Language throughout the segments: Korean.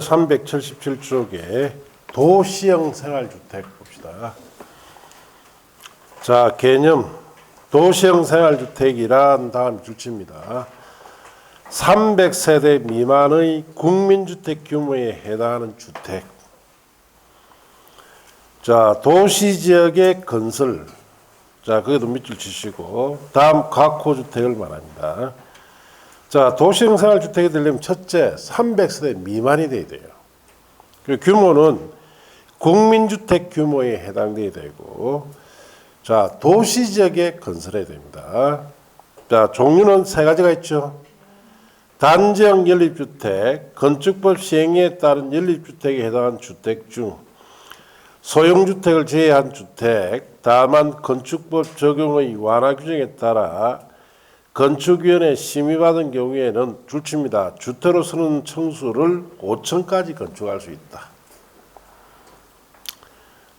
377쪽에 도시형 생활주택 봅시다. 자, 개념. 도시형 생활주택이란 다음 줄칩니다. 300세대 미만의 국민주택 규모에 해당하는 주택. 자, 도시지역의 건설. 자, 거기도 밑줄 치시고, 다음 각호주택을 말합니다. 자, 도시형 생활주택이 되려면 첫째, 300세대 미만이 돼야 돼요. 그리고 규모는 국민주택 규모에 해당돼야 되고, 자, 도시지역에 건설해야 됩니다. 자, 종류는 세 가지가 있죠. 단지형 연립주택, 건축법 시행에 따른 연립주택에 해당하는 주택 중 소형주택을 제외한 주택, 다만 건축법 적용의 완화 규정에 따라 건축위원회 심의받은 경우에는 줄칩니다. 주택으로서는 층수를 5층까지 건축할 수 있다.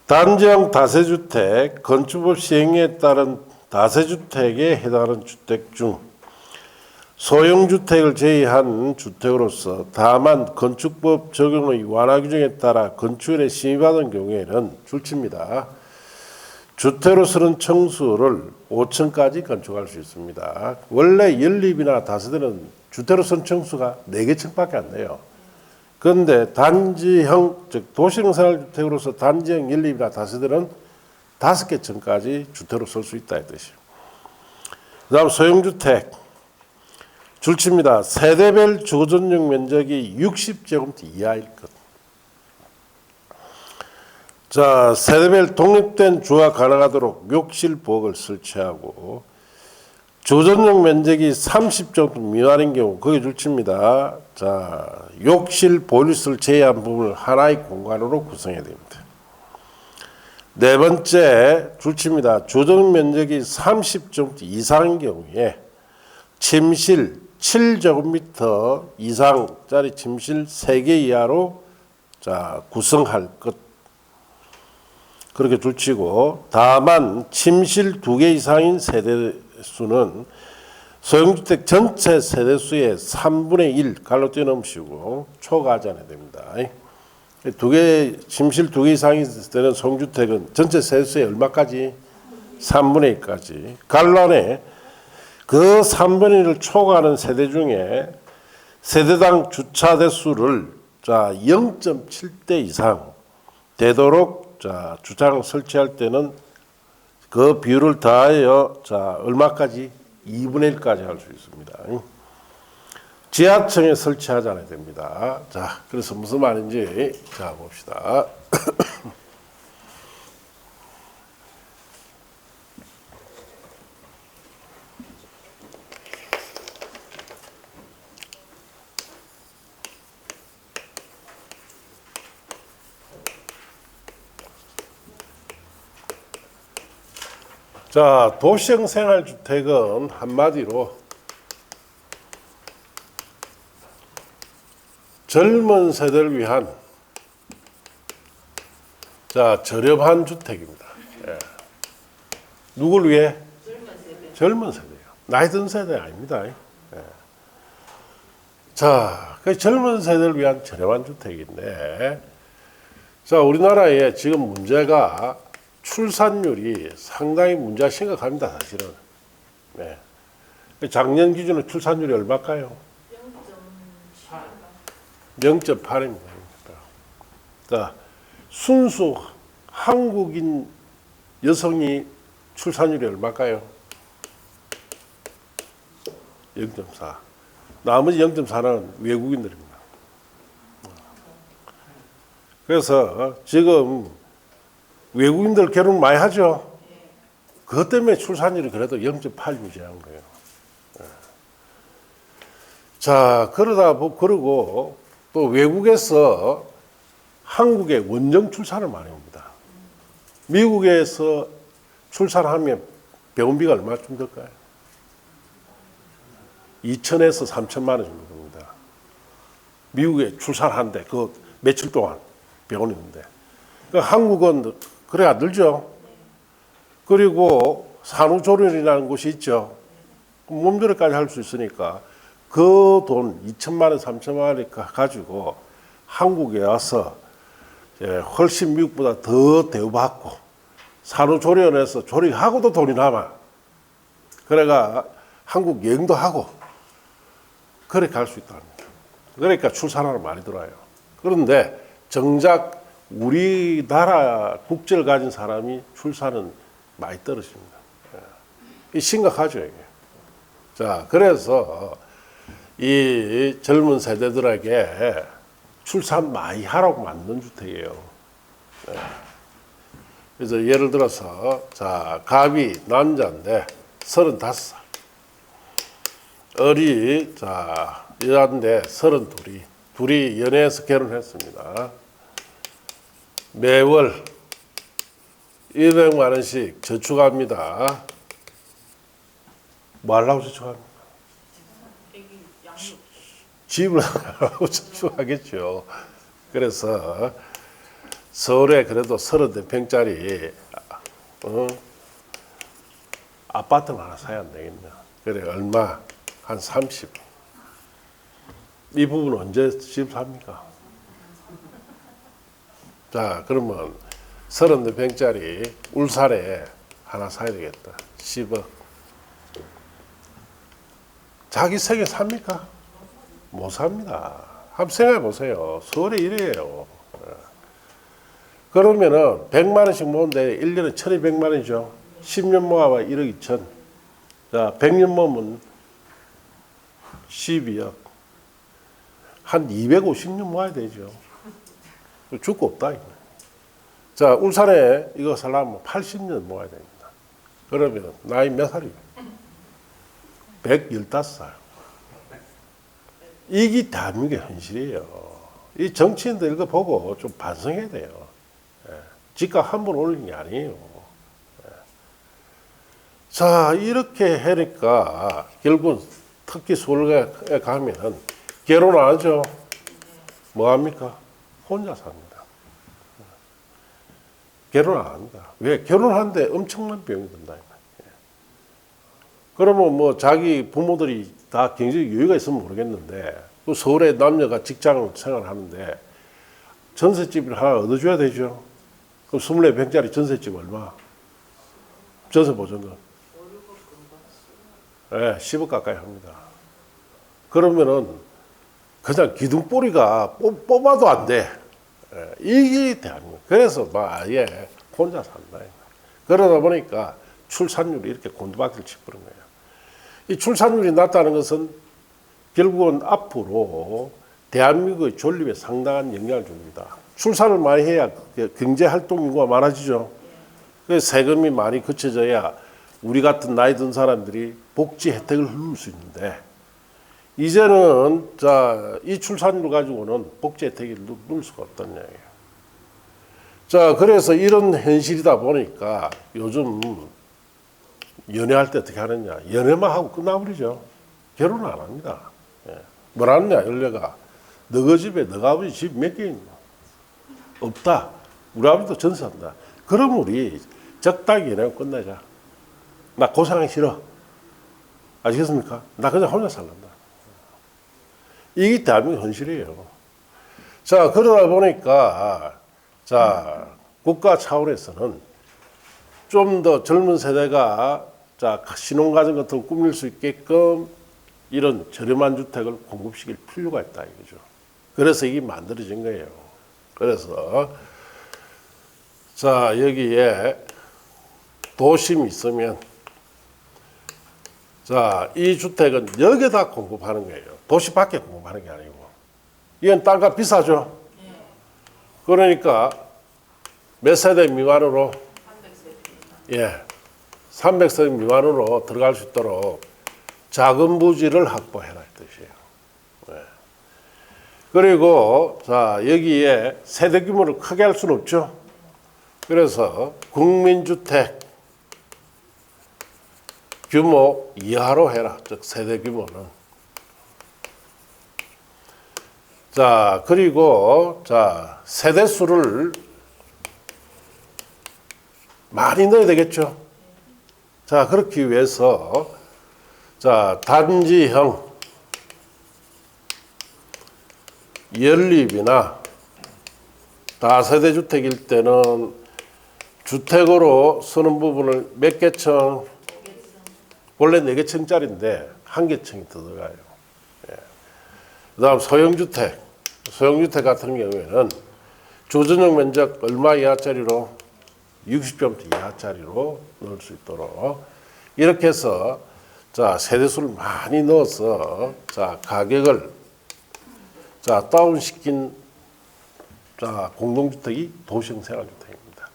단지형 다세주택, 건축법 시행에 따른 다세주택에 해당하는 주택 중 소형주택을 제외한 주택으로서 다만 건축법 적용의 완화 규정에 따라 건축위원회 심의받은 경우에는 줄칩니다. 주택으로서는 층수를 5층까지 건축할 수 있습니다. 원래 연립이나 다세대는 주택으로서는 층수가 4개 층밖에 안 돼요. 그런데 단지형, 즉 도시형 생활주택으로서 단지형 연립이나 다세대는 5개 층까지 주택으로 쓸 수 있다 이 뜻이에요. 그 다음 소형주택. 줄칩니다. 세대별 주거전용 면적이 60제곱미터 이하일 것. 자, 세대별 독립된 주거가 가능하도록 욕실 부엌을 설치하고 주거전용 면적이 30제곱미터 미만인 경우 거기 줄칩니다. 자, 욕실 보일러를 제외한 부분을 하나의 공간으로 구성해야 됩니다. 네 번째 줄칩니다. 주거전용 면적이 30제곱미터 이상인 경우에 침실 7제곱미터 이상짜리 침실 3개 이하로 자, 구성할 것. 그렇게 줄치고 다만 침실 2개 이상인 세대수는 소형주택 전체 세대수의 3분의 1 갈로 뛰어넘으시고 초과하지 않아야 됩니다. 침실 2개 이상이 되는 소형주택은 전체 세대수의 얼마까지? 3분의 1까지. 갈로 안에 그 3분의 1을 초과하는 세대 중에 세대당 주차 대수를 자 0.7대 이상 되도록 자 주차장 설치할 때는 그 비율을 더하여 자 얼마까지? 2분의 1까지 할 수 있습니다. 지하층에 설치하지 않아야 됩니다. 자, 그래서 무슨 말인지 자 봅시다. 자, 도시형 생활주택은 한마디로 젊은 세대를 위한 자, 저렴한 주택입니다. 예. 누굴 위해? 젊은 세대요. 나이 든 세대 아닙니다. 예. 자, 그 젊은 세대를 위한 저렴한 주택인데, 자, 우리나라에 지금 문제가 출산율이 상당히 문제가 심각합니다, 사실은. 네. 작년 기준으로 출산율이 얼마일까요? 0.8입니다. 자, 순수 한국인 여성이 출산율이 얼마일까요? 0.4. 나머지 0.4는 외국인들입니다. 그래서 지금 외국인들 결혼 많이 하죠. 그것 때문에 출산율이 그래도 0.8 유지한 거예요. 자, 그러고 또 외국에서 한국에 원정 출산을 많이 옵니다. 미국에서 출산하면 병원비가 얼마쯤 들까요? 2천에서 3천만 원 정도 됩니다. 미국에 출산하는데 그 며칠 동안 병원에 있는데. 한국은 그래야 늘죠. 그리고 산후조리원이라는 곳이 있죠. 몸조리까지 할 수 있으니까 그 돈 2천만 원, 3천만 원을 가지고 한국에 와서 훨씬 미국보다 더 대우받고 산후조리원에서 조리하고도 돈이 남아. 그래가 한국 여행도 하고 그렇게 갈 수 있답니다. 그러니까 출산하러 많이 들어와요. 그런데 정작 우리나라 국적을 가진 사람이 출산은 많이 떨어집니다. 이 심각하죠, 이게. 자, 그래서 이 젊은 세대들에게 출산 많이 하라고 만든 주택이에요. 그래서 예를 들어서, 자, 갑이 남자인데 35살. 을이, 자, 여자인데 32. 둘이 연애해서 결혼했습니다. 매월 200만 원씩 저축합니다. 뭐 하려고 저축합니까? 집을 하려고 저축하겠죠. 그래서 서울에 그래도 30평짜리 아파트는 하나 사야 안 되겠냐. 그래, 얼마? 한 30. 이 부분 언제 집 삽니까? 자, 그러면 34평짜리 울산에 하나 사야 되겠다. 10억. 자기 세계 삽니까? 못 삽니다. 한번 생각해 보세요. 서울에 이래요. 그러면은 100만 원씩 모은데 1년에 1200만 원이죠. 10년 모아봐 1억 2천. 자, 100년 모으면 12억. 한 250년 모아야 되죠. 죽고 없다. 이거. 자, 울산에 이거 살려면 80년 모아야 됩니다. 그러면 나이 몇 살이에요? 115살. 이게 대한민국의 현실이에요. 이 정치인들 이거 보고 좀 반성해야 돼요. 집값 한 번 올리는 게 아니에요. 자, 이렇게 하니까 결국은 특히 서울에 가면은 결혼 안 하죠. 뭐 합니까? 혼자 삽니다. 결혼 안 합니다. 왜? 결혼하는데 엄청난 비용이 든다. 그러면 뭐 자기 부모들이 다 경제적 여유가 있으면 모르겠는데 또 서울에 남녀가 직장을 생활하는데 전셋집을 하나 얻어줘야 되죠. 그럼 24평짜리 전셋집 얼마? 전세 보증금. 네, 10억 가까이 합니다. 그러면은 그냥 기둥뿌리가 뽑아도 안 돼. 이게 대한민국. 그래서 막 아예 혼자 산다. 그러다 보니까 출산율이 이렇게 곤두박질 치버린 거예요. 이 출산율이 낮다는 것은 결국은 앞으로 대한민국의 존립에 상당한 영향을 줍니다. 출산을 많이 해야 경제 활동 인구가 많아지죠. 그래서 세금이 많이 거쳐져야 우리 같은 나이 든 사람들이 복지 혜택을 누릴 수 있는데 이제는 자, 이 출산율 가지고는 복지 혜택을 누릴 수가 없다는 얘기예요. 자, 그래서 이런 현실이다 보니까 요즘 연애할 때 어떻게 하느냐. 연애만 하고 끝나버리죠. 결혼 안 합니다. 뭐라느냐, 연애가. 너희 집에 너가 아버지 집 몇 개 있나? 없다. 우리 아버지도 전세한다. 그럼 우리 적당히 연애하고 끝내자. 나 고생하기 싫어. 아시겠습니까? 나 그냥 혼자 살란다. 이게 대한민국 현실이에요. 자, 그러다 보니까, 자, 국가 차원에서는 좀 더 젊은 세대가, 자, 신혼가정 같은 걸 꾸밀 수 있게끔 이런 저렴한 주택을 공급시킬 필요가 있다, 이거죠. 그래서 이게 만들어진 거예요. 그래서, 자, 여기에 도심이 있으면, 자, 이 주택은 여기다 공급하는 거예요. 도시 밖에 공급하는 게 아니고. 이건 땅값 비싸죠? 그러니까 몇 세대 미만으로? 300세대. 예. 300세대 미만으로 들어갈 수 있도록 작은 부지를 확보해라, 이 뜻이에요. 예. 그리고, 자, 여기에 세대 규모를 크게 할 수는 없죠? 그래서 국민주택 규모 이하로 해라. 즉 세대 규모는. 자, 그리고 자, 세대 수를 많이 넣어야 되겠죠. 자, 그렇기 위해서 자, 단지형 연립이나 다세대 주택일 때는 주택으로 쓰는 부분을 몇 개층? 원래 4개층짜리인데 1개층이 더 들어가요. 예. 그다음 소형주택 같은 경우에는 주전용 면적 얼마 이하짜리로? 60제곱미터 이하짜리로 넣을 수 있도록 이렇게 해서 자 세대수를 많이 넣어서 자 가격을 자 다운시킨 자 공동주택이 도시형 생활주택입니다.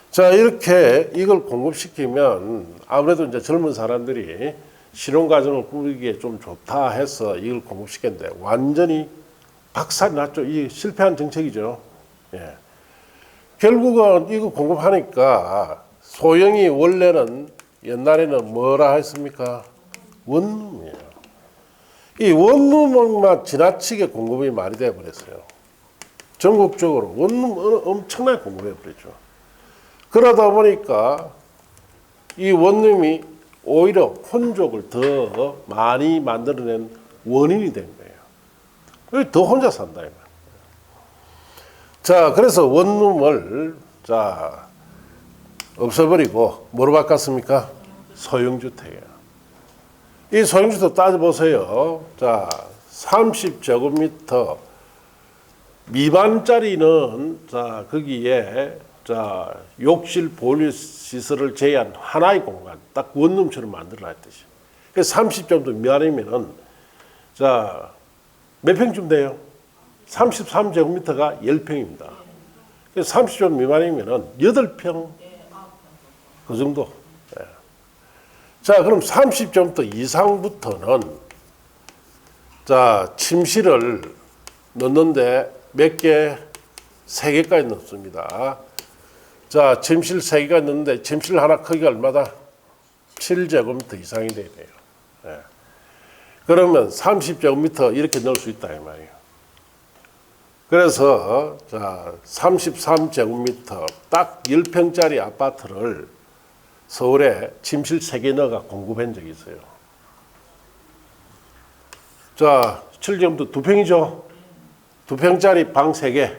자 이렇게 이걸 공급시키면 아무래도 이제 젊은 사람들이 신혼가정을 꾸리기에 좀 좋다 해서 이걸 공급시켰는데 완전히 박살이 났죠. 이 실패한 정책이죠. 예. 결국은 이거 공급하니까 소형이 원래는 옛날에는 뭐라 했습니까? 원룸이에요. 이 원룸만 지나치게 공급이 많이 돼버렸어요. 전국적으로 원룸 엄청나게 공급해버렸죠. 그러다 보니까 이 원룸이 오히려 혼족을 더 많이 만들어낸 원인이 된 거예요. 더 혼자 산다. 자, 그래서 원룸을 자 없애버리고 뭐로 바꿨습니까? 소형주택이에요. 이 소형주택 따져보세요. 자, 30제곱미터 미만짜리는 자 거기에 자 욕실 보일러 시설을 제외한 하나의 공간, 딱 원룸처럼 만들어놨 듯이. 30제곱미터 미만이면은 자 몇 평쯤 돼요? 33제곱미터가 10평입니다. 30제곱 미만이면은 8평 그 정도. 예. 자, 그럼 30제곱미터 이상부터는 자 침실을 넣는데 몇 개? 3개까지 넣습니다. 자, 침실 3개가 넣는데 침실 하나 크기가 얼마다? 7제곱미터 이상이 돼야 돼요. 예. 그러면 30제곱미터 이렇게 넣을 수 있다 이 말이에요. 그래서 자 33제곱미터 딱 10평짜리 아파트를 서울에 침실 3개 넣어가 공급한 적이 있어요. 자 7제곱미터 2평이죠. 2평짜리 방 3개.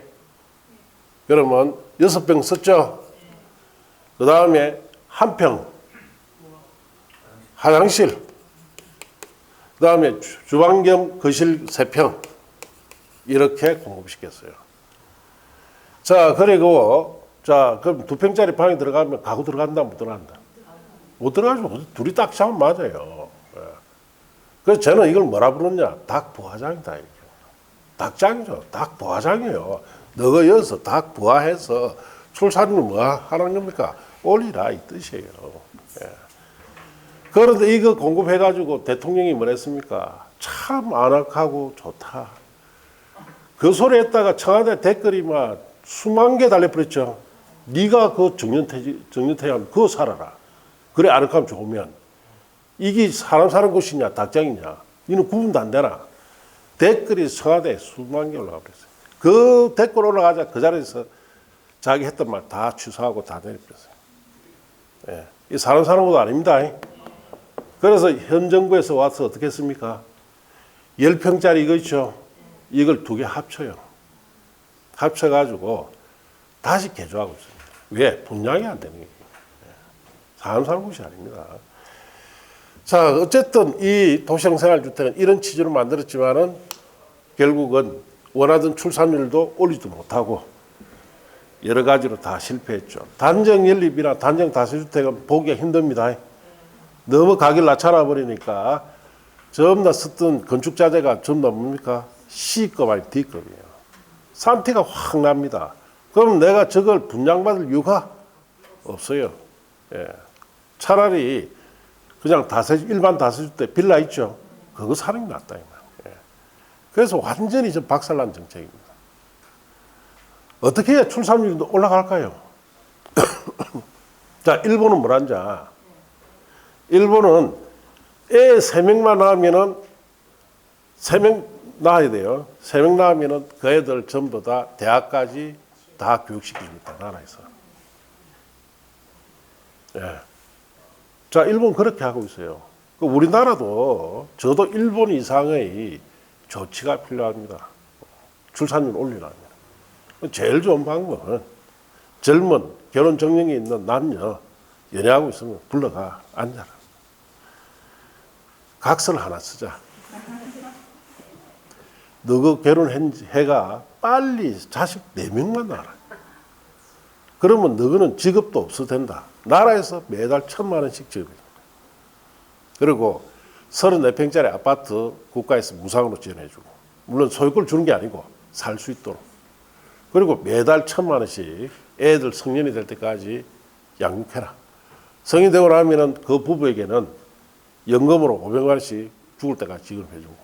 그러면 6평 썼죠. 그 다음에 1평 화장실. 그 다음에 주방 겸 거실 3평. 이렇게 공급시켰어요. 자, 그리고, 자, 그럼 2평짜리 방에 들어가면 가구 들어간다, 못 들어간다? 못 들어가죠. 둘이 딱 잡으면 맞아요. 예. 그래서 저는 이걸 뭐라 부르냐? 닭 부화장이다, 이렇게. 닭장이죠. 닭 부화장이에요. 너가 여기서 닭 부화해서 출산율 뭐 하는 겁니까? 올리라, 이 뜻이에요. 예. 그런데 이거 공급해가지고 대통령이 뭐랬습니까? 참 안악하고 좋다. 그 소리 했다가 청와대 댓글이 막 수만 개 달려버렸죠. 네가 그 정년퇴직하면 그거 살아라. 그래 아늑하면 좋으면. 이게 사람 사는 곳이냐 닭장이냐. 이는 구분도 안 되나. 댓글이 청와대에 수만 개 올라가 버렸어요. 그 댓글 올라가자 그 자리에서 자기 했던 말 다 취소하고 다 내려버렸어요. 예. 이 사람 사는 곳 아닙니다. 그래서 현 정부에서 와서 어떻게 했습니까? 10평짜리 이거 있죠. 이걸 2개 합쳐요. 합쳐가지고 다시 개조하고 있습니다. 왜? 분양이 안 되는 거예요. 사람 사는 곳이 아닙니다. 자, 어쨌든 이 도시형 생활주택은 이런 취지로 만들었지만은 결국은 원하던 출산율도 올리지도 못하고 여러 가지로 다 실패했죠. 단정 연립이나 단정 다세주택은 보기가 힘듭니다. 너무 가격을 낮춰놔 버리니까 전부 다 썼던 건축자재가 전부 다 뭡니까? C급 아니 D급이에요. 산티가 확 납니다. 그럼 내가 저걸 분양받을 이유가 없어요. 예. 차라리 그냥 일반 다세주택 빌라 있죠. 그거 사는 게 낫다. 예. 그래서 완전히 좀 박살난 정책입니다. 어떻게 해야 출산율도 올라갈까요? 자, 일본은 뭐란지. 일본은 애 3명만 낳으면은 3명 낳아야 돼요. 3명 낳으면은 그 애들 전부 다 대학까지 다 교육시켜줍니다. 나라에서. 예. 자, 일본 그렇게 하고 있어요. 우리나라도 저도 일본 이상의 조치가 필요합니다. 출산율 올리려면. 제일 좋은 방법은 젊은 결혼 정령이 있는 남녀 연애하고 있으면 불러가 앉아라. 각서를 하나 쓰자. 너가 결혼한 해가 빨리 자식 4명만 낳아라. 그러면 너는 직업도 없어도 된다. 나라에서 매달 1,000만 원씩 지급해. 그리고 34평짜리 아파트 국가에서 무상으로 지원해주고, 물론 소유권을 주는 게 아니고 살 수 있도록. 그리고 매달 1,000만 원씩 애들 성년이 될 때까지 양육해라. 성인 되고 나면은 그 부부에게는 연금으로 500만 원씩 죽을 때까지 지급해주고.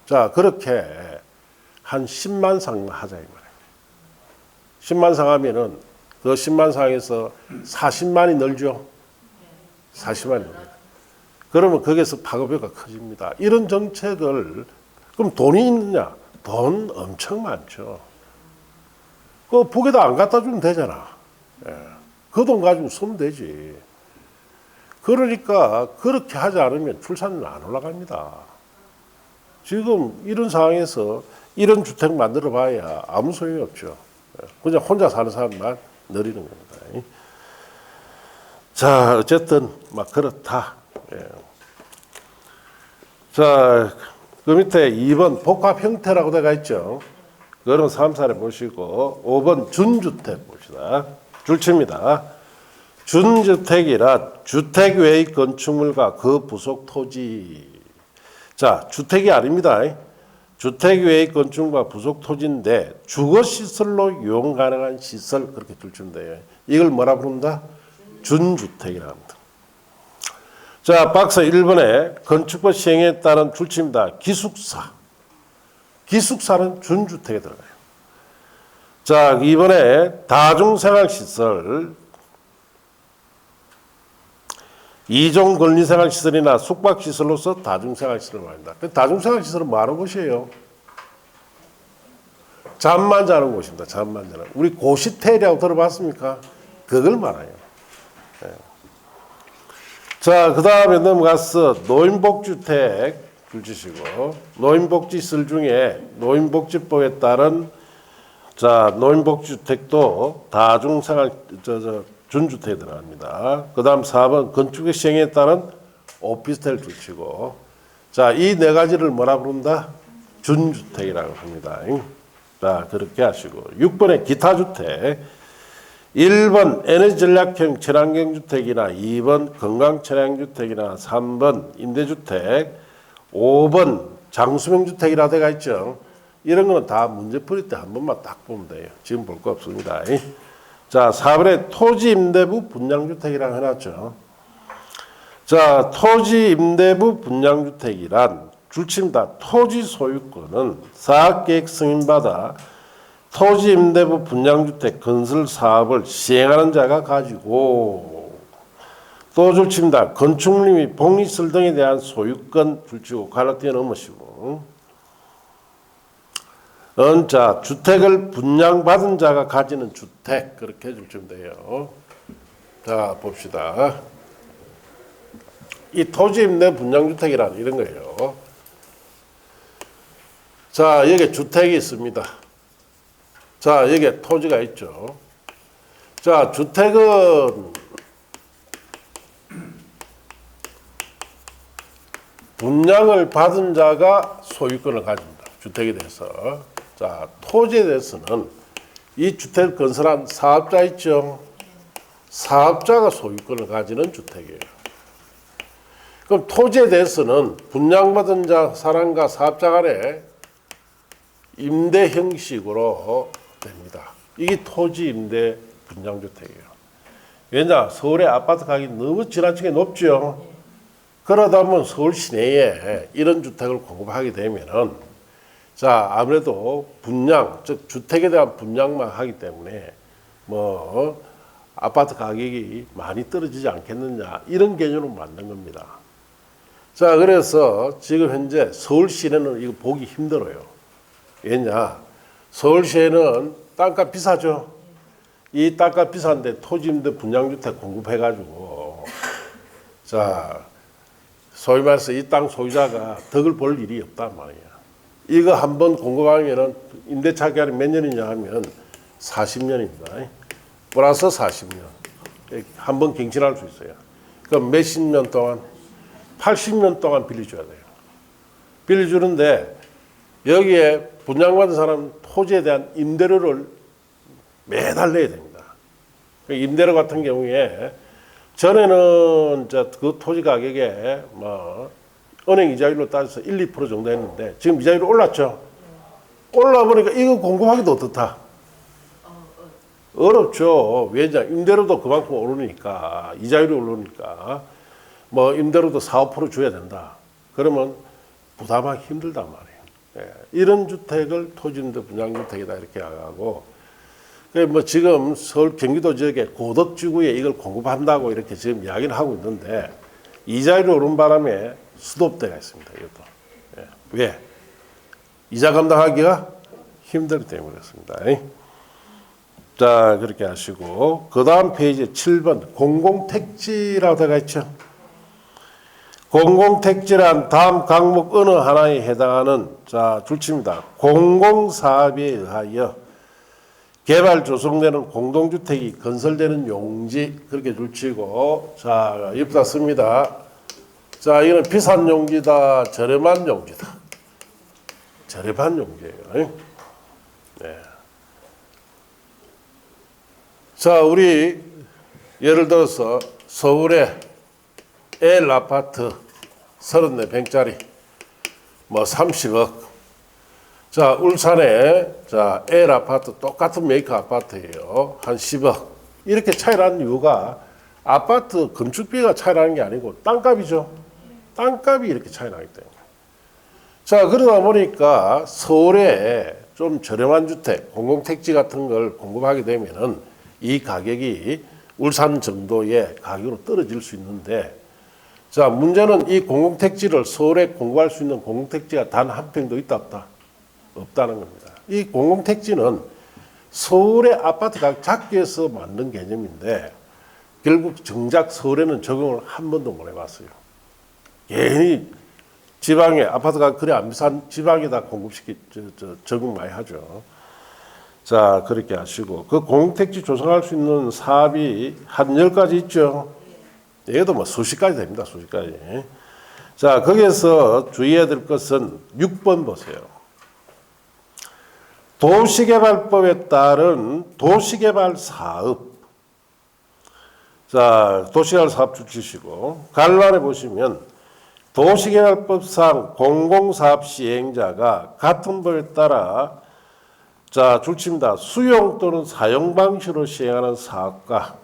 자, 그렇게 한 10만 상 하자 이 말이에요. 10만 상 하면은 그 10만 상에서 40만이 늘죠. 40만이 늘죠. 그러면 거기서 파급효과가 커집니다. 이런 정책을, 그럼 돈이 있느냐? 돈 엄청 많죠. 그 북에다 안 갖다 주면 되잖아. 그 돈 가지고 쓰면 되지. 그러니까 그렇게 하지 않으면 출산율 안 올라갑니다. 지금 이런 상황에서 이런 주택 만들어 봐야 아무 소용이 없죠. 그냥 혼자 사는 사람만 늘리는 겁니다. 자, 어쨌든 막 그렇다. 자, 그 밑에 2번 복합 형태라고 되어 있죠. 그거는 3사를 보시고 5번 준주택 봅시다. 줄칩니다. 준주택이란 주택 외의 건축물과 그 부속 토지. 자, 주택이 아닙니다. 주택 외의 건축물과 부속 토지인데 주거시설로 이용 가능한 시설, 그렇게 줄치면 돼요. 이걸 뭐라 부른다? 준주택이라고 합니다. 자, 박스 1번에 건축법 시행에 따른 줄치입니다. 기숙사. 기숙사는 준주택에 들어가요. 자, 2번에 다중생활시설. 이종 권리생활시설이나 숙박시설로서 다중생활시설을 말합니다. 다중생활시설은 뭐 하는 곳이에요? 잠만 자는 곳입니다. 잠만 자는. 우리 고시텔이라고 들어봤습니까? 그걸 말해요. 네. 자, 그 다음에 넘어가서 노인복주택 줄치시고, 노인복지시설 중에 노인복지법에 따른 자, 노인복지주택도 다중생활 준주택에 들어갑니다. 그 다음 4번 건축의 시행에 따른 오피스텔 줄치고, 자, 이 네 가지를 뭐라 부른다? 준주택이라고 합니다. 자, 그렇게 하시고 6번에 기타주택. 1번 에너지전략형 친환경주택이나 2번 건강친환경주택이나 3번 임대주택, 5번 장수명주택이라 되어 있죠. 이런 거는 다 문제 풀이 때 한 번만 딱 보면 돼요. 지금 볼 거 없습니다. 자, 4번에 토지임대부 분양주택이라고 해놨죠. 자, 토지임대부 분양주택이란 줄칩니다. 토지 소유권은 사업계획 승인받아 토지임대부 분양주택 건설 사업을 시행하는 자가 가지고, 또 줄칩니다. 건축물 및 복리시설 등에 대한 소유권 줄치고 가로 뛰어넘으시고, 자, 주택을 분양받은 자가 가지는 주택, 그렇게 줄치면 돼요. 자, 봅시다. 이 토지임대 분양주택이란 이런 거예요. 자, 여기 주택이 있습니다. 자, 여기에 토지가 있죠. 자, 주택은 분양을 받은 자가 소유권을 가집니다. 주택에 대해서. 자, 토지에 대해서는 이 주택을 건설한 사업자 있죠. 사업자가 소유권을 가지는 주택이에요. 그럼 토지에 대해서는 분양받은 자, 사람과 사업자 간에 임대 형식으로 됩니다. 이게 토지 임대 분양주택이에요. 왜냐? 서울의 아파트 가격이 너무 지나치게 높죠. 그러다 보면 서울 시내에 이런 주택을 공급하게 되면은, 자, 아무래도 분양, 즉 주택에 대한 분양만 하기 때문에 뭐 아파트 가격이 많이 떨어지지 않겠느냐, 이런 개념으로 만든 겁니다. 자, 그래서 지금 현재 서울 시내는 이거 보기 힘들어요. 왜냐? 서울시에는 땅값 비싸죠. 이 땅값 비싼데 토지임대 분양주택 공급해가지고, 자, 소위 말해서 이 땅 소유자가 덕을 볼 일이 없단 말이야. 이거 한번 공급하면은 임대차 기간이 몇 년이냐 하면 40년입니다. 플러스 40년. 한 번 갱신할 수 있어요. 그럼 몇십 년 동안? 80년 동안 빌려줘야 돼요. 빌려주는데 여기에 분양받은 사람 토지에 대한 임대료를 매달 내야 됩니다. 임대료 같은 경우에 전에는 그 토지 가격에 뭐 은행 이자율로 따져서 1, 2% 정도 했는데 지금 이자율이 올랐죠. 올라보니까 이거 공급하기도 어떻다. 어렵죠. 왜냐 임대료도 그만큼 오르니까 이자율이 오르니까 뭐 임대료도 4, 5% 줘야 된다. 그러면 부담하기 힘들단 말이에요. 예, 이런 주택을 토지임대 분양주택이다 이렇게 하고 뭐 지금 서울 경기도 지역에 고덕지구에 이걸 공급한다고 이렇게 지금 이야기를 하고 있는데 이자율이 오른 바람에 수도업대가 있습니다. 이것도. 예. 왜? 이자 감당하기가 힘들기 때문에 그렇습니다. 자, 그렇게 하시고 그 다음 페이지 7번 공공택지라고 되어 있죠. 공공택지란 다음 항목 어느 하나에 해당하는 자 줄칩니다. 공공사업에 의하여 개발 조성되는 공동주택이 건설되는 용지 그렇게 줄치고 자 여기다 씁니다. 자 이거는 비싼 용지다 저렴한 용지다. 저렴한 용지예요. 네. 자 우리 예를 들어서 서울에 L 아파트 34평짜리 뭐 30억. 자, 울산에 자, L 아파트 똑같은 메이커 아파트예요. 한 10억. 이렇게 차이 나는 이유가 아파트 건축비가 차이 나는 게 아니고 땅값이죠. 땅값이 이렇게 차이 나기 때문에. 자, 그러다 보니까 서울에 좀 저렴한 주택, 공공택지 같은 걸 공급하게 되면은 이 가격이 울산 정도의 가격으로 떨어질 수 있는데 자, 문제는 이 공공택지를 서울에 공급할 수 있는 공공택지가 단 한 평도 있다 없다? 없다는 겁니다. 이 공공택지는 서울의 아파트 가격 작기 위해서 만든 개념인데 결국 정작 서울에는 적용을 한 번도 못 해봤어요. 괜히 지방에 아파트 가격 그래 안 비싼 지방에다 적용 많이 하죠. 자, 그렇게 하시고 그 공공택지 조성할 수 있는 사업이 한 10가지 있죠. 얘도 뭐 수십 가지 됩니다. 수십 가지. 자, 거기에서 주의해야 될 것은 6번 보세요. 도시개발법에 따른 도시개발 사업. 자, 도시개발 사업 줄치시고 간란에 보시면 도시개발법상 공공사업 시행자가 같은 법에 따라 자, 줄칩니다. 수용 또는 사용 방식으로 시행하는 사업과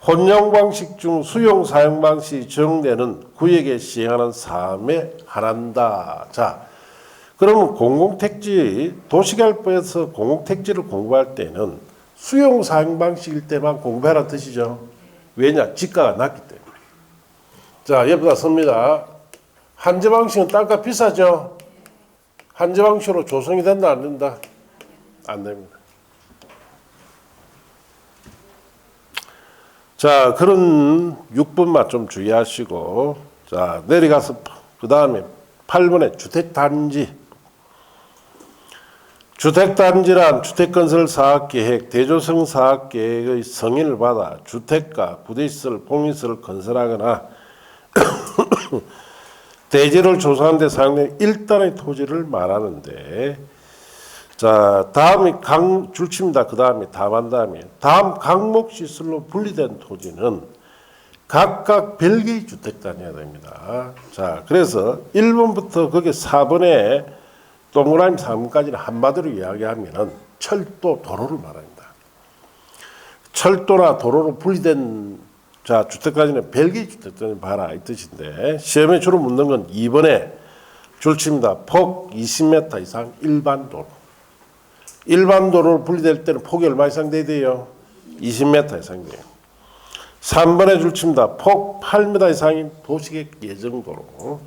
혼용 방식 중 수용 사용 방식이 정되는 구역에 시행하는 사업에 한한다. 자, 그러면 공공택지 도시개발법에서 공공택지를 공부할 때는 수용 사용 방식일 때만 공부해라 뜻이죠. 왜냐? 지가가 낮기 때문에. 자, 여기다 씁니다. 한지 방식은 땅값 비싸죠. 한지 방식으로 조성이 된다 안 된다? 안 됩니다. 자, 그런 6번만 좀 주의하시고, 자, 내려가서, 그 다음에 8번에 주택단지. 주택단지란 주택건설 사업계획, 대조성 사업계획의 승인을 받아 주택가, 부대시설, 공인시설을 건설하거나 대지를 조성하는 데 사용된 일단의 토지를 말하는데, 자, 다음이 줄칩니다. 그 다음에 답한 다음에 다음 강목 시설로 분리된 토지는 각각 별개의 주택단위가 됩니다. 자, 그래서 1번부터 거기 4번에 동그라미 3번까지는 한마디로 이야기하면은 철도, 도로를 말합니다. 철도나 도로로 분리된 자, 주택단위는 별개의 주택단위 봐라 이 뜻인데 시험에 주로 묻는 건 2번에 줄칩니다. 폭 20m 이상 일반 도로. 일반 도로로 분리될 때는 폭이 얼마 이상 돼야 돼요? 20m 이상 돼요. 3번에 줄칩니다. 폭 8m 이상인 도시계획 예정도로.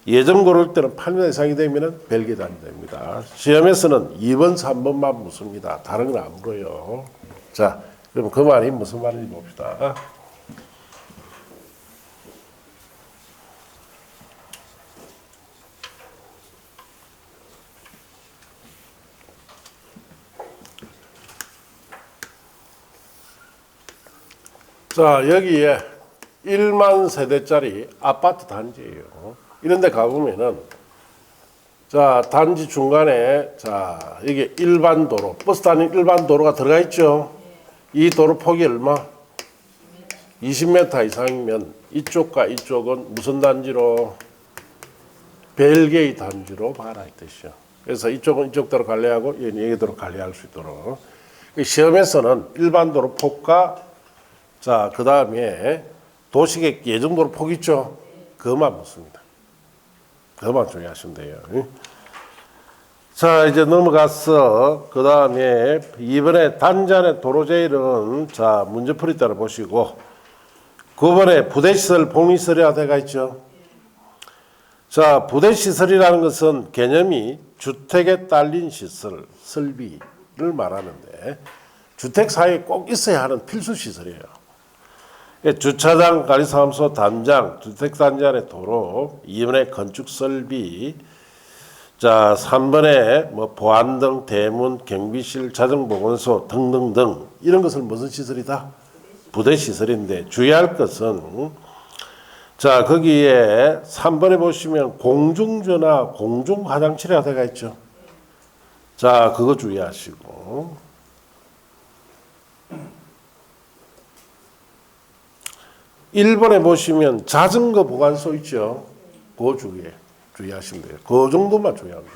예정도로일 때는 8m 이상이 되면 별개 단위 됩니다. 시험에서는 2번, 3번만 묻습니다. 다른 건 안 물어요. 자, 그럼 그 말이 무슨 말인지 봅시다. 자, 여기에 1만 세대짜리 아파트 단지예요. 이런 데 가보면은, 자, 단지 중간에, 자, 이게 일반 도로, 버스 다니는 일반 도로가 들어가 있죠. 이 도로 폭이 얼마? 20m 이상이면 이쪽과 이쪽은 무슨 단지로? 벨게이 단지로 봐라 이 뜻이요. 그래서 이쪽은 이쪽대로 관리하고 얘는 여기대로 관리할 수 있도록. 시험에서는 일반 도로 폭과 자, 그 다음에 도시계획 예정도로 폭 있죠? 그것만 묻습니다. 그것만 주의하시면 돼요. 자, 이제 넘어가서 그 다음에 이번에 단지 안의 도로 제일은 자, 문제풀이 따라 보시고 9번에 부대시설, 복리시설이라 되어 있죠? 자, 부대시설이라는 것은 개념이 주택에 딸린 시설, 설비를 말하는데 주택 사이에 꼭 있어야 하는 필수 시설이에요. 주차장, 관리사무소, 담장, 주택단지 안의 도로, 2번에 건축설비, 자, 3번에 뭐 보안등, 대문, 경비실, 자정보건소 등등등 이런 것을 무슨 시설이다? 부대시설인데 주의할 것은 자, 거기에 3번에 보시면 공중전화, 공중화장실이라고 되어 있죠. 자, 그거 주의하시고 1번에 보시면 자전거 보관소 있죠. 그거 주의하시면 돼요. 그 정도만 주의합니다.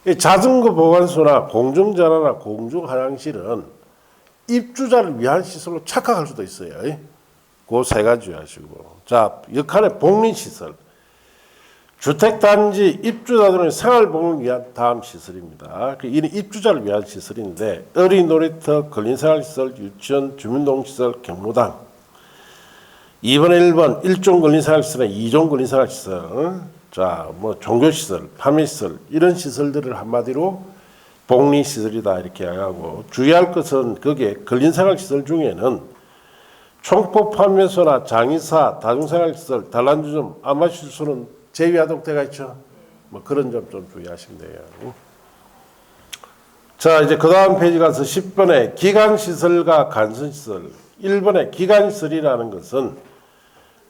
이 자전거 보관소나 공중전화나 공중화장실은 입주자를 위한 시설로 착각할 수도 있어요. 그 세 가지 주의하시고. 자, 역할의 복리시설. 주택단지 입주자들의 생활복리를 위한 다음 시설입니다. 이는 입주자를 위한 시설인데 어린이 놀이터, 근린생활시설, 유치원, 주민동시설, 경로당. 2번에 1번 1종 근린생활시설에 2종 근린생활시설. 자, 뭐 종교시설, 판매시설 이런 시설들을 한마디로 복리시설이다 이렇게 하고 주의할 것은 거기에 근린생활시설 중에는 총법 판매소나 장의사, 다중생활시설, 단란주점, 아마시설은 제외하도록 되어 있죠. 뭐 그런 점 좀 주의하시면 돼요. 자, 이제 그 다음 페이지 가서 10번에 기관시설과 간선시설. 1번에 기관시설이라는 것은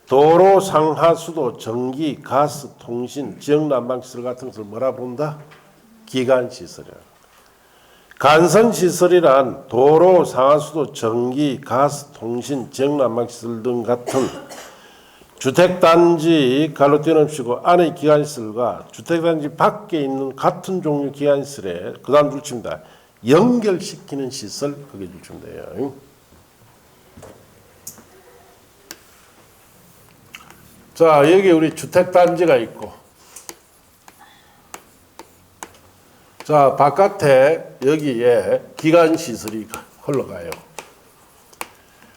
도로, 상하, 수도, 전기, 가스, 통신, 지역난방시설 같은 것을 뭐라 부른다? 기관시설이야. 간선시설이란 도로, 상하수도, 전기, 가스, 통신, 지역난방시설 등 같은 주택단지 가로 띄어놓으시고 안의 기관시설과 주택단지 밖에 있는 같은 종류 기관시설에 그 다음 줄칩니다. 연결시키는 시설 그게 줄치면 돼요. 자, 여기 우리 주택단지가 있고 자, 바깥에 여기에 기관시설이 흘러가요.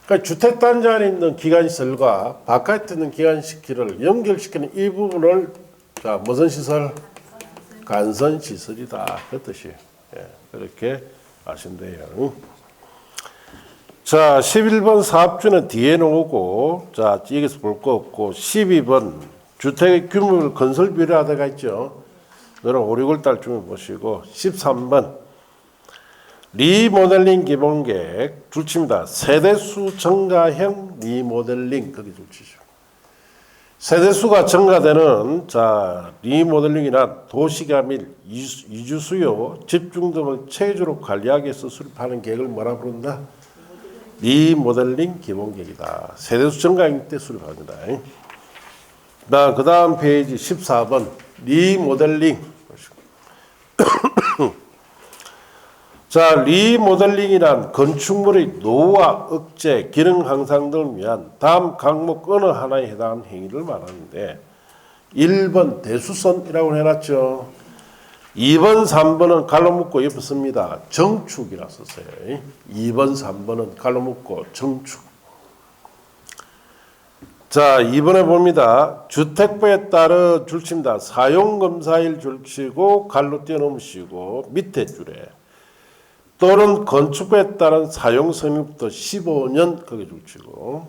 그러니까 주택단지 안에 있는 기관시설과 바깥에 있는 기관시설을 연결시키는 이 부분을 자, 무슨 시설? 간선시설이다. 그 뜻이에요. 예, 그렇게 아시면 돼요. 자, 11번 사업주는 뒤에 놓고 자, 여기서 볼 거 없고 12번 주택의 규모를 건설 비례하다가 있죠. 너는 5, 6월 달쯤에 보시고 13번 리모델링 기본계획 줄칩니다. 세대수 증가형 리모델링 거기 줄치죠. 세대수가 증가되는 자 리모델링이란 도시가 및 이주 수요, 집중 등을 체계적으로 관리하기 위해서 수립하는 계획을 뭐라 부른다? 리모델링 기본계획이다. 세대수 증가형 때 수립합니다. 그 다음 페이지 14번 리모델링 자, 리모델링이란 건축물의 노후화 억제, 기능 향상 등을 위한 다음 항목 어느 하나에 해당하는 행위를 말하는데 1번 대수선이라고 해놨죠. 2번, 3번은 갈로 묶고 옆에 씁니다. 정축이라 썼어요. 2번, 3번은 갈로 묶고 정축. 자, 2번에 봅니다. 주택부에 따라 줄칩니다. 사용검사일 줄치고 갈로 띄어놓으시고 밑에 줄에 또는 건축부에 따른 사용성립부터 15년 거기 줄치고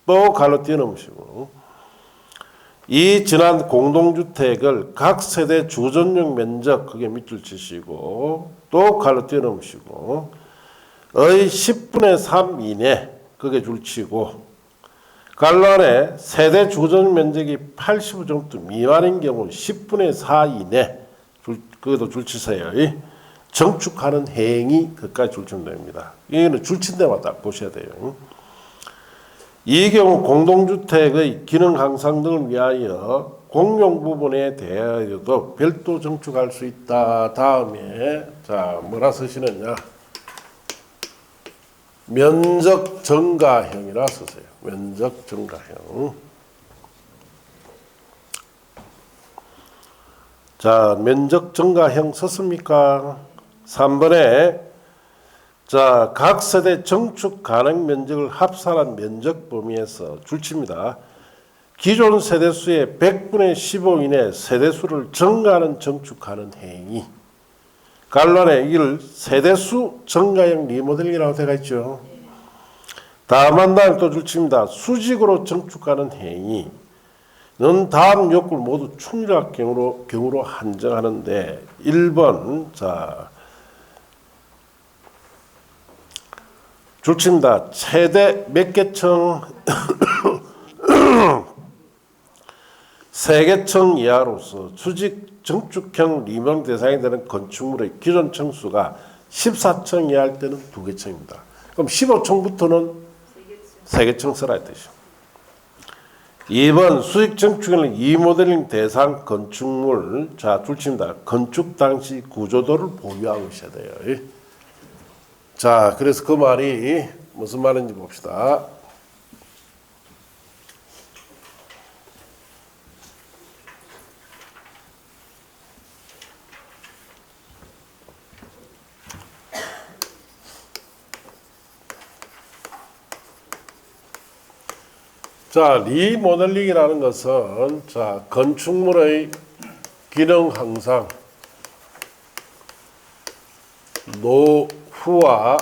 또 갈로 띄어놓으시고 이 지난 공동주택을 각 세대 주전용 면적 그게 밑줄 치시고 또 갈로 띄어놓으시고 의 10분의 3 이내 그게 줄치고 간란에 세대 주거적 면적이 85제곱미터 미만인 경우 10분의 4 이내, 그것도 줄치세요. 정축하는 행위, 그까지 줄치면 됩니다. 이거는 줄친 데만 딱 보셔야 돼요. 이 경우 공동주택의 기능 향상 등을 위하여 공용 부분에 대하여도 별도 정축할 수 있다. 다음에 자 뭐라 쓰시느냐? 면적 증가형이라 쓰세요. 면적 증가형. 자, 면적 증가형 썼습니까? 3번에 자, 각 세대 정축 가능 면적을 합산한 면적 범위에서 줄칩니다. 기존 세대수의 100분의 15 이내 세대수를 증가하는 정축하는 행위. 간란에 이를 세대수 증가형 리모델링이라고 되어 있죠. 다만 다음 또 줄칩니다. 수직으로 정축하는 행위는 다음 요구를 모두 충족할 경우로 한정하는데 1번 자 줄칩니다. 최대 몇 개층 3개층 이하로서 수직 정축형 리모델링 대상이 되는 건축물의 기존 층수가 14층 이하일 때는 2개층입니다. 그럼 15층부터는 3개층 쓰라 뜻이죠. 2번 수직 정축형 리모델링 대상 건축물 자 둘칩니다. 건축 당시 구조도를 보유하고 있어야 돼요. 자 그래서 그 말이 무슨 말인지 봅시다. 자, 리모델링이라는 것은 자, 건축물의 기능 향상, 노후화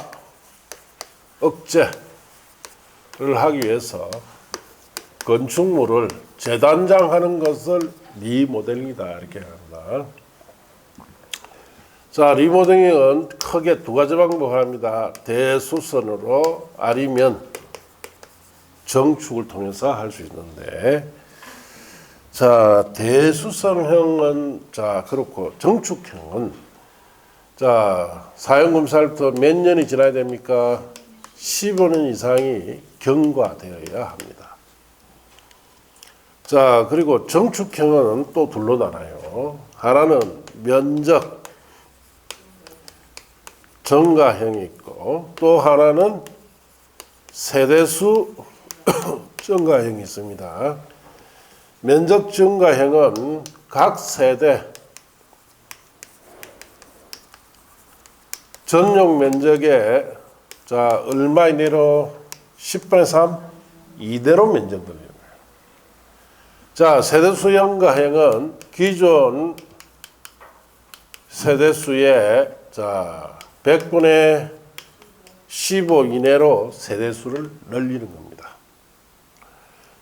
억제를 하기 위해서 건축물을 재단장하는 것을 리모델링이다 이렇게 합니다. 자, 리모델링은 크게 두 가지 방법을 합니다. 대수선으로 아니면 정축을 통해서 할 수 있는데, 자 대수선형은 자 그렇고 정축형은 자 사용검사로부터 몇 년이 지나야 됩니까? 15년 이상이 경과되어야 합니다. 자 그리고 정축형은 또 둘로 나눠요. 하나는 면적 증가형이 있고 또 하나는 세대수 증가형이 있습니다. 면적 증가형은 각 세대 전용 면적에 자 얼마 이내로 10분의 3 이대로 면적 늘리는 거예요. 자 세대수 증가형은 기존 세대수의 자 100분의 15 이내로 세대수를 늘리는 겁니다.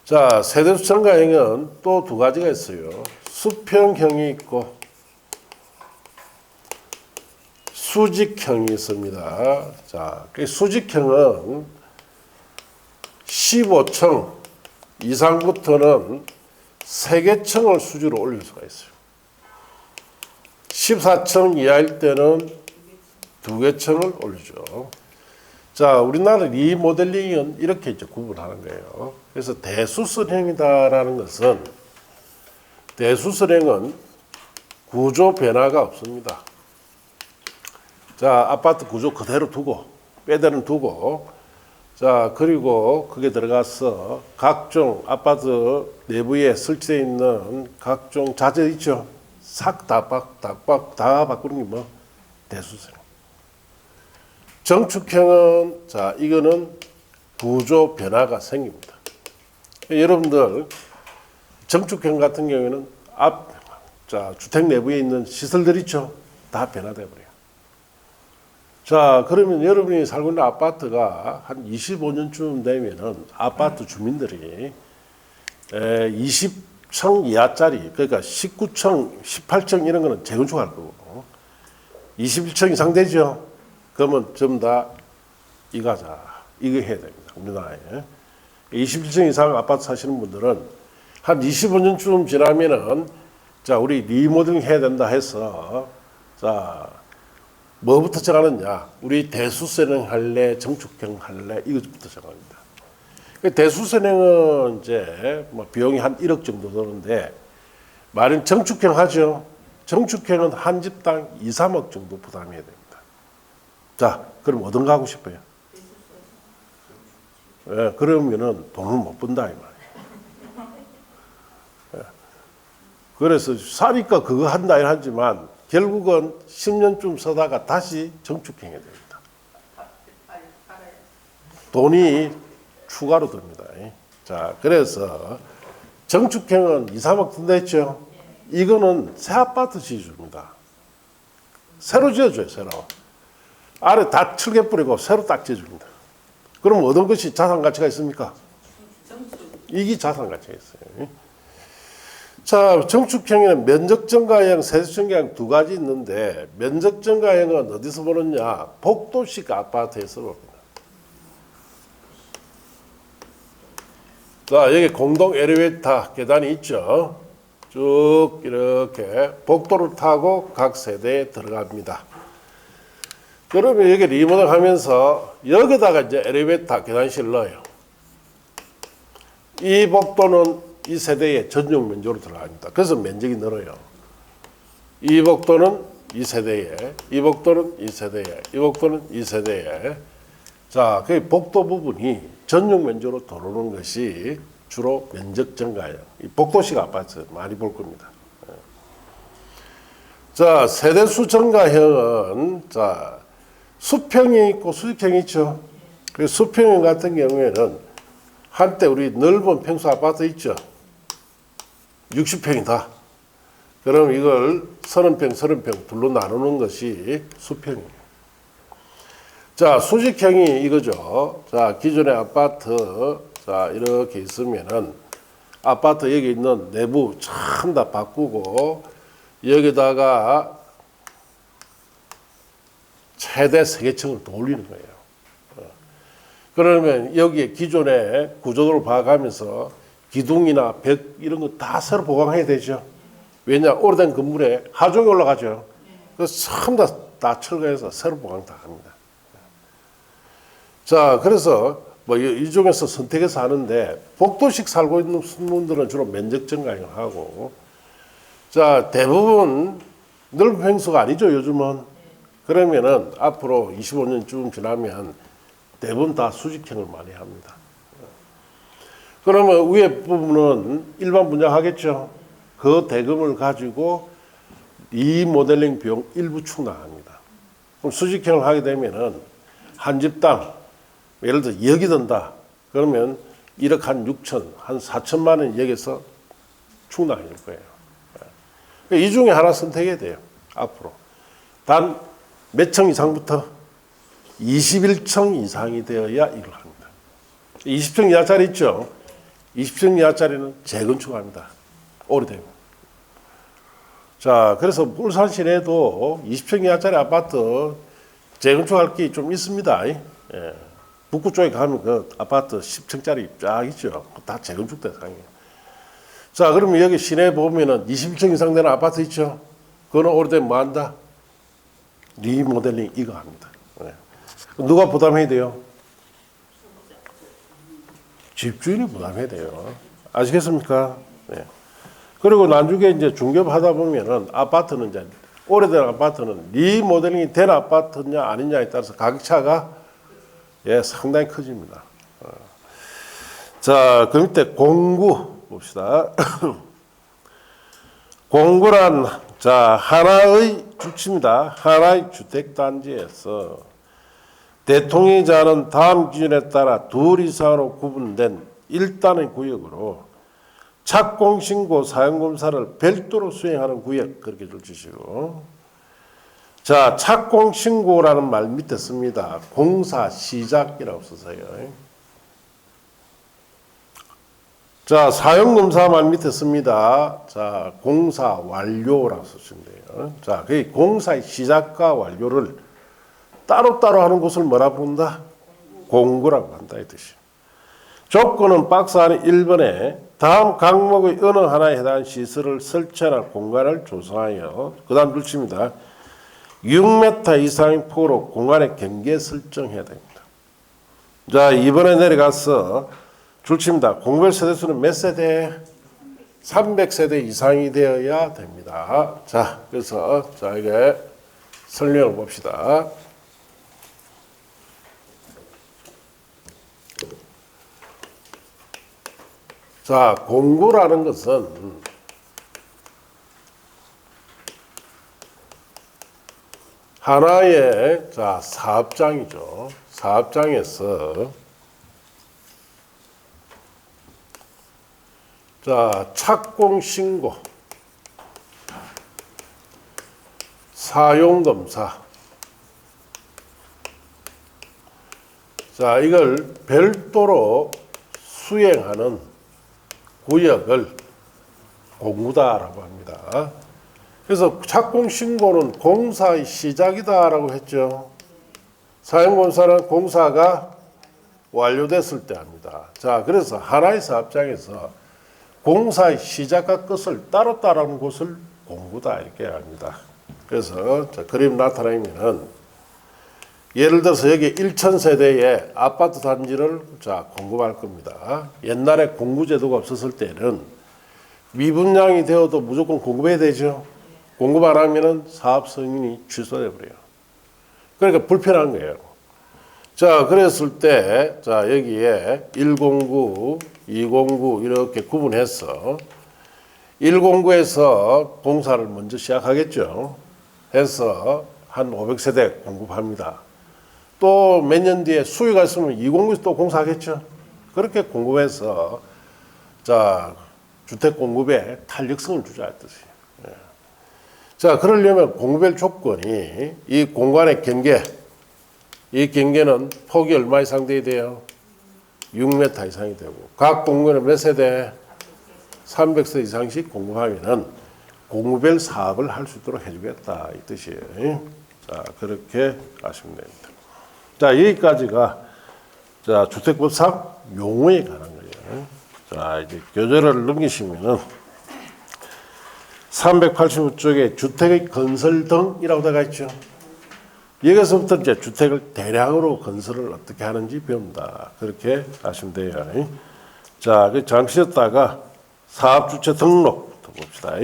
자, 세대수 증가형은 또 두 가지가 있어요. 수평형이 있고 수직형이 있습니다. 자, 그 수직형은 15층 이상부터는 3개층을 수직으로 올릴 수가 있어요. 14층 이하일 때는 2개층을 올리죠. 자, 우리나라 리모델링은 이렇게 이제 구분하는 거예요. 그래서 대수선형이다라는 것은 대수선형은 구조 변화가 없습니다. 자, 아파트 구조 그대로 두고 빼대는 두고 자, 그리고 그게 들어가서 각종 아파트 내부에 설치되어 있는 각종 자재 있죠. 싹 다 바꾸는 게 뭐 대수선형. 정축형은 자 이거는 구조 변화가 생깁니다. 여러분들 정축형 같은 경우에는 자 주택 내부에 있는 시설들 있죠. 다 변화돼 버려요. 자 그러면 여러분이 살고 있는 아파트가 한 25년쯤 되면은 아파트 주민들이 20층 이하짜리 그러니까 19층, 18층 이런 거는 재건축할 거고 21층 이상 되죠. 그러면 전부 다 이거 하자. 이거 해야 됩니다. 우리나라에. 21층 이상 아파트 사시는 분들은 한 25년쯤 지나면은 자, 우리 리모델링 해야 된다 해서 자, 뭐부터 정하느냐? 우리 대수선행 할래, 정축형 할래 이것부터 정합니다. 대수선행은 이제 뭐 비용이 한 1억 정도 드는데 만약 정축형 하죠. 정축형은 한 집당 2, 3억 정도 부담해야 됩니다. 자, 그럼 어떤 거 하고 싶어요? 예, 그러면은 돈을 못 번다 이 말이에요. 예. 그래서 사니까 그거 한다 하지만 결국은 10년쯤 쓰다가 다시 정축형이 됩니다. 돈이 추가로 듭니다. 자, 그래서 정축형은 2, 3억 든다 했죠. 이거는 새 아파트 지어줍니다. 새로 지어줘요, 새로. 아래 다 철개 뿌리고 새로 딱 지어줍니다. 그럼 어떤 것이 자산 가치가 있습니까? 이게 자산 가치가 있어요. 자, 정축형에는 면적 증가형, 세수 증가형 두 가지 있는데 면적 증가형은 어디서 보느냐? 복도식 아파트에서 봅니다. 자, 여기 공동 엘리베이터 계단이 있죠. 쭉 이렇게 복도를 타고 각 세대에 들어갑니다. 그러면 여기 리모델 하면서 여기다가 이제 엘리베이터 계단실을 넣어요. 이 복도는 이 세대에 전용 면적으로 들어갑니다. 그래서 면적이 늘어요. 이 복도는 이 세대에, 이 복도는 이 세대에, 이 복도는 이 세대에. 자, 그 복도 부분이 전용 면적으로 들어오는 것이 주로 면적 증가예요. 이 복도식 아파트 많이 볼 겁니다. 자, 세대수 증가형은 자, 수평이 있고 수직형이 있죠. 그 수평형 같은 경우에는 한때 우리 넓은 평수 아파트 있죠. 60평이다. 그럼 이걸 30평, 30평 둘로 나누는 것이 수평이에요. 자, 수직형이 이거죠. 자, 기존의 아파트, 자, 이렇게 있으면은 아파트 여기 있는 내부 참 다 바꾸고 여기다가 최대 3개층을 더 올리는 거예요. 그러면 여기에 기존의 구조도를 봐가면서 기둥이나 벽 이런 거 다 새로 보강해야 되죠. 왜냐, 오래된 건물에 하중이 올라가죠. 그래서 전부 다 철거해서 새로 보강 다 합니다. 자, 그래서 뭐 이 중에서 선택해서 하는데 복도식 살고 있는 분들은 주로 면적 증가형을 하고, 자, 대부분 넓은 평수가 아니죠, 요즘은. 그러면은 앞으로 25년쯤 지나면 대부분 다 수직형을 많이 합니다. 그러면 위에 부분은 일반 분양하겠죠. 그 대금을 가지고 리모델링 비용 일부 충당합니다. 그럼 수직형을 하게 되면은 한 집당 예를 들어 2억이 든다. 그러면 1억 한 6천, 한 4천만 원 여기서 충당해 줄 거예요. 이 중에 하나 선택해야 돼요. 앞으로. 단 몇 층 이상부터? 21층 이상이 되어야 이걸 합니다. 20층 이하짜리 있죠? 20층 이하짜리는 재건축합니다. 오래되고. 자, 그래서 울산 시내에도 20층 이하짜리 아파트 재건축할 게 좀 있습니다. 예. 북구 쪽에 가면 그 아파트 10층짜리 쫙 있죠. 다 재건축 대상이에요. 자, 그러면 여기 시내에 보면은 21층 이상 되는 아파트 있죠? 그거는 오래되면 뭐 한다? 리모델링 이거 합니다. 네. 누가 부담해야 돼요? 집주인이 부담해야 돼요. 아시겠습니까? 네. 그리고 나중에 이제 중개하다 보면은 아파트는 이제 오래된 아파트는 리모델링이 된 아파트냐 아니냐에 따라서 가격 차가 예, 상당히 커집니다. 자, 그 밑에 공구 봅시다. 공구란 자, 하나의 주체입니다. 하나의 주택단지에서 대통령자는 다음 기준에 따라 둘 이상으로 구분된 일단의 구역으로 착공신고 사용검사를 별도로 수행하는 구역 그렇게 줄치시고, 자, 착공신고라는 말 밑에 씁니다. 공사 시작이라고 써서요. 자, 사용검사 말 밑에 씁니다. 자, 공사 완료라고 쓰시면 돼요. 자, 그 공사의 시작과 완료를 따로따로 하는 곳을 뭐라 부른다? 공구라고 한다 이 뜻이에요. 조건은 박스 안에 1번에 다음 항목의 어느 하나에 해당하는 시설을 설치할 공간을 조성하여 그 다음 줄칩니다. 6m 이상의 폭으로 공간의 경계 설정해야 됩니다. 자, 이번에 내려가서 줄칩니다. 공별 세대수는 몇 세대? 300세대 이상이 되어야 됩니다. 자, 그래서 자 이게 설명을 봅시다. 자, 공구라는 것은 하나의 자 사업장이죠. 사업장에서 자 착공 신고, 사용 검사, 자 이걸 별도로 수행하는 구역을 공구다라고 합니다. 그래서 착공 신고는 공사의 시작이다라고 했죠. 사용 검사는 공사가 완료됐을 때 합니다. 자, 그래서 하나의 사업장에서 공사의 시작과 끝을 따로 하는 곳을 공구다 이렇게 합니다. 그래서 자, 그림 나타내면은 예를 들어서 여기 1000세대의 아파트 단지를 자 공급할 겁니다. 옛날에 공구제도가 없었을 때는 미분양이 되어도 무조건 공급해야 되죠. 공급 안 하면은 사업 승인이 취소돼 버려요. 그러니까 불편한 거예요. 자, 그랬을 때, 자, 여기에 109, 209 이렇게 구분해서 109에서 공사를 먼저 시작하겠죠. 해서 한 500세대 공급합니다. 또 몇 년 뒤에 수요가 있으면 209에서 또 공사하겠죠. 그렇게 공급해서 자, 주택 공급에 탄력성을 주자 뜻이에요. 자, 그러려면 공급별 조건이 이 공간의 경계, 이 경계는 폭이 얼마 이상 돼야 돼요? 6m 이상이 되고 각 공간은 몇 세대? 300세대 이상씩 공급하면은 공급별 사업을 할 수 있도록 해주겠다 이 뜻이에요. 자, 그렇게 아시면 됩니다. 자, 여기까지가 자 주택법상 용어에 관한 거예요. 자, 이제 교재를 넘기시면은 385쪽에 주택의 건설 등이라고 되어 있죠. 여기서부터 이제 주택을 대량으로 건설을 어떻게 하는지 배운다. 그렇게 하시면 돼요. 자, 잠시 쉬었다가 사업주체 등록부터 봅시다.